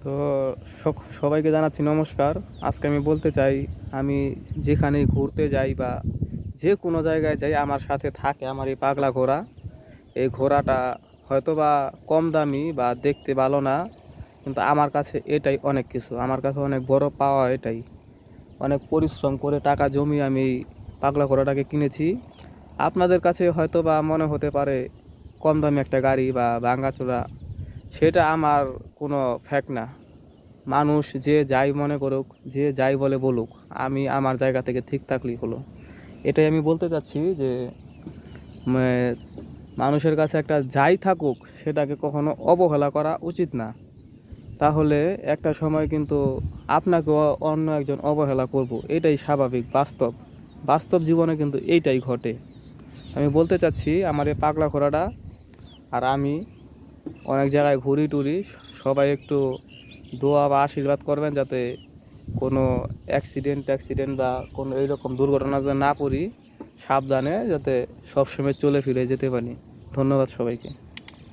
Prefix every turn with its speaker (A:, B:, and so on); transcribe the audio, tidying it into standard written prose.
A: তো সবাইকে জানাচ্ছি নমস্কার। আজকে আমি বলতে চাই, আমি যেখানেই ঘুরতে যাই বা যে কোনো জায়গায় যাই, আমার সাথে থাকে আমার এই পাগলা ঘোড়া। এই ঘোড়াটা হয়তো বা কম দামি বা দেখতে ভালো না, কিন্তু আমার কাছে এটাই অনেক কিছু। আমার কাছে অনেক বড় পাওয়া এটাই। অনেক পরিশ্রম করে টাকা জমিয়ে আমি এই পাগলা ঘোড়াটাকে কিনেছি। আপনাদের কাছে হয়তো বা মনে হতে পারে কম দামি একটা গাড়ি বা ভাঙাচোরা, সেটা আমার কোনো ফ্যাক্ট না। মানুষ যে যাই মনে করুক, যে যাই বলে বলুক, আমি আমার জায়গা থেকে ঠিক থাকলেই হলো। এটাই আমি বলতে চাচ্ছি যে মানে, মানুষের কাছে একটা যাই থাকুক সেটাকে কখনো অবহেলা করা উচিত না। তাহলে একটা সময় কিন্তু আপনাকেও অন্য একজন অবহেলা করব। এটাই স্বাভাবিক, বাস্তব বাস্তব জীবনে কিন্তু এইটাই ঘটে। আমি বলতে চাচ্ছি, আমার এই পাগলা ঘোড়াটা আর আমি অনেক জায়গায় ঘুরি টুরি। সবাই একটু দোয়া বা আশীর্বাদ করবেন, যাতে কোনো অ্যাক্সিডেন্ট বা কোনো এইরকম দুর্ঘটনা যেন না পড়ি। সাবধানে যাতে সবসময় চলে ফিরে যেতে পারি। ধন্যবাদ সবাইকে।